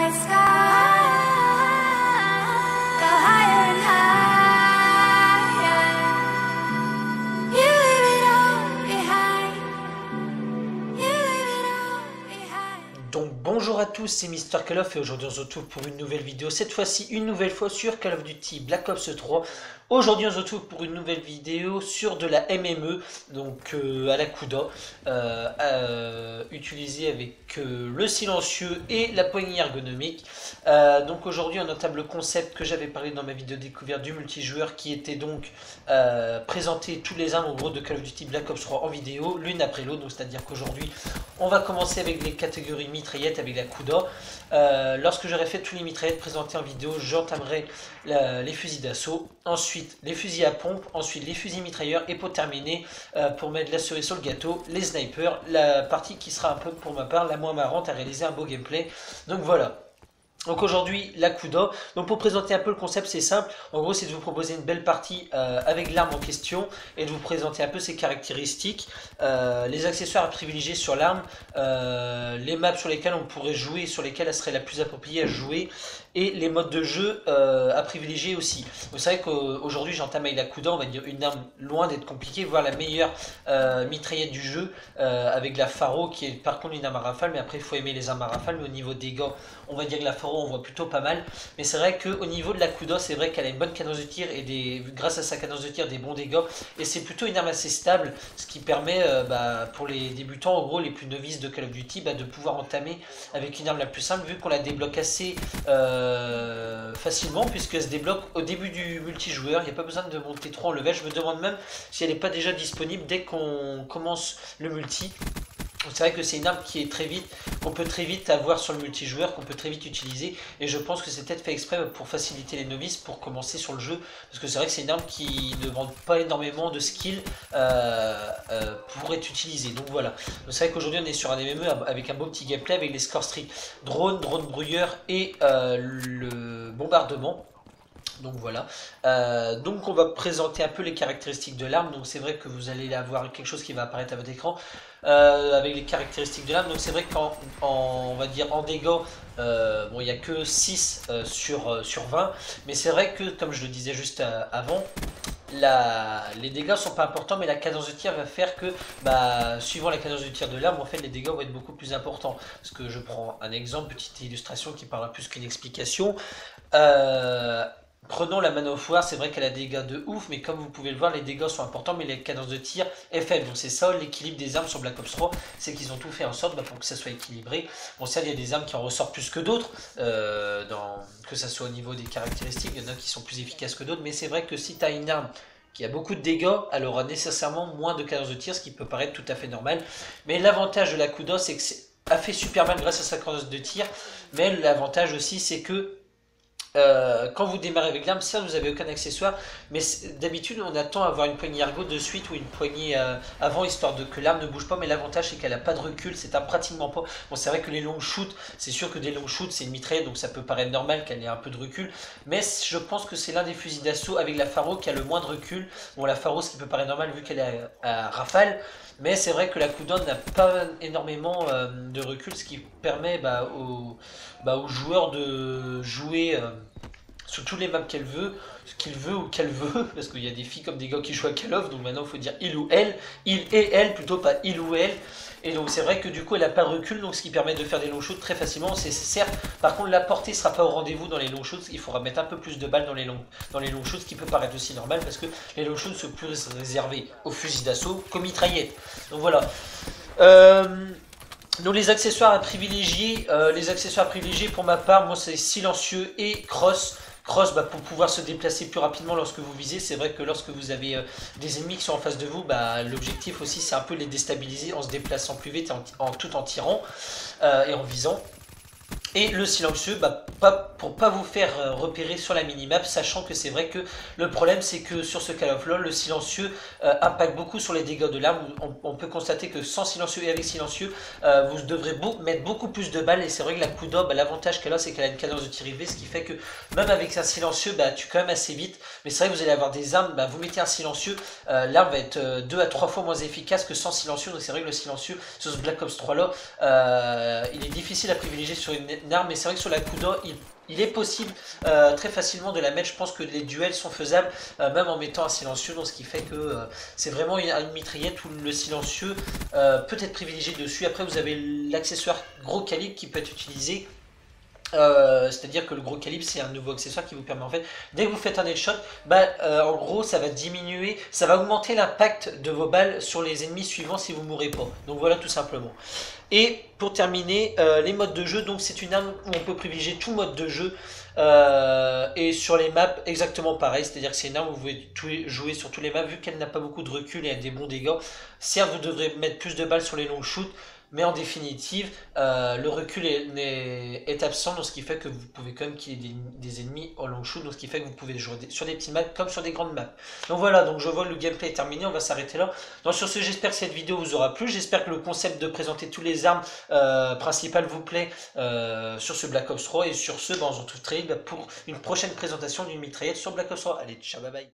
the sky, go higher and higher. You leave it all behind. You leave it all behind. Donc bonjour à tous, c'est Mister Call of et aujourd'hui on se retrouve pour une nouvelle vidéo, cette fois-ci une nouvelle fois sur Call of Duty Black Ops 3. Aujourd'hui on se retrouve pour une nouvelle vidéo sur de la MME, donc à la Kuda, utilisée avec le silencieux et la poignée ergonomique. Donc aujourd'hui on entame le concept que j'avais parlé dans ma vidéo découverte du multijoueur, qui était donc présenter tous les armes en gros de Call of Duty Black Ops 3 en vidéo, l'une après l'autre. Donc c'est-à-dire qu'aujourd'hui on va commencer avec les catégories mitraillettes avec la Kuda. Lorsque j'aurai fait tous les mitraillettes présentées en vidéo, j'entamerai les fusils d'assaut, ensuite les fusils à pompe, ensuite les fusils mitrailleurs et pour terminer, pour mettre la cerise sur le gâteau, les snipers, la partie qui sera un peu pour ma part la moins marrante à réaliser un beau gameplay. Donc voilà. Donc aujourd'hui la Kuda. Donc pour présenter un peu le concept, c'est simple. En gros c'est de vous proposer une belle partie avec l'arme en question et de vous présenter un peu ses caractéristiques, les accessoires à privilégier sur l'arme, les maps sur lesquelles on pourrait jouer, sur lesquelles elle serait la plus appropriée à jouer, et les modes de jeu à privilégier aussi. Vous savez qu'aujourd'hui j'entame avec la Kuda, on va dire une arme loin d'être compliquée, voire la meilleure mitraillette du jeu, avec la Faro qui est par contre une arme à rafale, mais après il faut aimer les armes à rafale. Mais au niveau des dégâts, on va dire que la Faro on voit plutôt pas mal, mais c'est vrai qu'au niveau de la Kuda, c'est vrai qu'elle a une bonne cadence de tir et grâce à sa cadence de tir des bons dégâts, et c'est plutôt une arme assez stable, ce qui permet pour les débutants, en gros les plus novices de Call of Duty, de pouvoir entamer avec une arme la plus simple, vu qu'on la débloque assez facilement, puisqu'elle se débloque au début du multijoueur. Il n'y a pas besoin de monter trop en level. Je me demande même si elle n'est pas déjà disponible dès qu'on commence le multi. C'est vrai que c'est une arme qui est très vite, qu'on peut très vite avoir sur le multijoueur, qu'on peut très vite utiliser, et je pense que c'est peut-être fait exprès pour faciliter les novices pour commencer sur le jeu, parce que c'est vrai que c'est une arme qui ne demande pas énormément de skills pour être utilisée. Donc voilà, c'est vrai qu'aujourd'hui on est sur un MME avec un beau petit gameplay avec les score streaks drone brouilleur et le bombardement. Donc voilà, donc on va présenter un peu les caractéristiques de l'arme. Donc c'est vrai que vous allez avoir quelque chose qui va apparaître à votre écran avec les caractéristiques de l'arme. Donc c'est vrai on va dire en dégâts, bon il n'y a que 6 sur 20, mais c'est vrai que comme je le disais juste avant, les dégâts sont pas importants, mais la cadence de tir va faire que suivant la cadence de tir de l'arme, en fait les dégâts vont être beaucoup plus importants. Parce que je prends un exemple, petite illustration qui parlera plus qu'une explication. Prenons la Man of War, c'est vrai qu'elle a des dégâts de ouf, mais comme vous pouvez le voir, les dégâts sont importants, mais la cadence de tir est faible. Donc c'est ça l'équilibre des armes sur Black Ops 3, c'est qu'ils ont tout fait en sorte pour que ça soit équilibré. Bon, certes, il y a des armes qui en ressortent plus que d'autres, que ça soit au niveau des caractéristiques, il y en a qui sont plus efficaces que d'autres, mais c'est vrai que si tu as une arme qui a beaucoup de dégâts, elle aura nécessairement moins de cadence de tir, ce qui peut paraître tout à fait normal. Mais l'avantage de la Kuda, c'est que a fait super mal grâce à sa cadence de tir, mais l'avantage aussi, c'est que quand vous démarrez avec l'arme, certes vous n'avez aucun accessoire, mais d'habitude on attend à avoir une poignée ergo de suite ou une poignée avant, histoire de que l'arme ne bouge pas. Mais l'avantage c'est qu'elle n'a pas de recul, c'est pratiquement pas. Bon, c'est vrai que les long shoots, c'est sûr que des long shoots c'est une mitraillette, donc ça peut paraître normal qu'elle ait un peu de recul, mais je pense que c'est l'un des fusils d'assaut avec la Faro qui a le moins de recul. Bon, la Faro, ce qui peut paraître normal vu qu'elle est à rafale, mais c'est vrai que la Kuda n'a pas énormément de recul, ce qui permet aux joueurs de jouer sur tous les maps qu'elle veut, ou qu'elle veut, parce qu'il y a des filles comme des gars qui jouent à Call of, donc maintenant il faut dire il ou elle, il et elle, plutôt pas il ou elle. Et donc c'est vrai que du coup elle n'a pas de recul, donc ce qui permet de faire des long shoots très facilement. C'est certes, par contre la portée sera pas au rendez-vous dans les long shoots, il faudra mettre un peu plus de balles dans les long shoots, ce qui peut paraître aussi normal, parce que les long shoots sont plus réservés aux fusils d'assaut qu'aux mitraillettes. Donc voilà. Donc les accessoires à privilégier, pour ma part, moi c'est silencieux et cross. Cross pour pouvoir se déplacer plus rapidement lorsque vous visez. C'est vrai que lorsque vous avez des ennemis qui sont en face de vous, l'objectif aussi c'est un peu les déstabiliser en se déplaçant plus vite, tout en tirant et en visant. Et le silencieux, pour pas vous faire repérer sur la minimap, sachant que c'est vrai que le problème c'est que sur ce Call of LOL, le silencieux impacte beaucoup sur les dégâts de l'arme. On peut constater que sans silencieux et avec silencieux, vous devrez mettre beaucoup plus de balles. Et c'est vrai que la Kuda, l'avantage qu'elle a, c'est qu'elle a une cadence de tir élevée, ce qui fait que même avec un silencieux, tue quand même assez vite. Mais c'est vrai que vous allez avoir des armes, vous mettez un silencieux, l'arme va être 2 à 3 fois moins efficace que sans silencieux. Donc c'est vrai que le silencieux sur ce Black Ops 3 là, il est difficile à privilégier sur une arme, mais c'est vrai que sur la Kudo, il est possible très facilement de la mettre. Je pense que les duels sont faisables, même en mettant un silencieux, donc ce qui fait que c'est vraiment une mitraillette où le silencieux peut être privilégié dessus. Après, vous avez l'accessoire gros calibre qui peut être utilisé. C'est-à-dire que le gros calibre c'est un nouveau accessoire qui vous permet en fait, dès que vous faites un headshot, en gros ça va diminuer, ça va augmenter l'impact de vos balles sur les ennemis suivants si vous mourrez pas. Donc voilà tout simplement. Et pour terminer, les modes de jeu, donc c'est une arme où on peut privilégier tout mode de jeu. Et sur les maps exactement pareil, c'est-à-dire que c'est une arme où vous pouvez jouer sur tous les maps vu qu'elle n'a pas beaucoup de recul et a des bons dégâts. Certes vous devrez mettre plus de balles sur les long shoots, mais en définitive, le recul est absent, donc ce qui fait que vous pouvez quand même qu'il y ait des ennemis au long shoot, donc ce qui fait que vous pouvez jouer sur des petites maps comme sur des grandes maps. Donc voilà, donc je vois le gameplay est terminé, on va s'arrêter là. Donc sur ce, j'espère que cette vidéo vous aura plu, j'espère que le concept de présenter toutes les armes principales vous plaît sur ce Black Ops 3, et sur ce, on se retrouve très vite pour une prochaine présentation d'une mitraillette sur Black Ops 3. Allez, ciao, bye bye.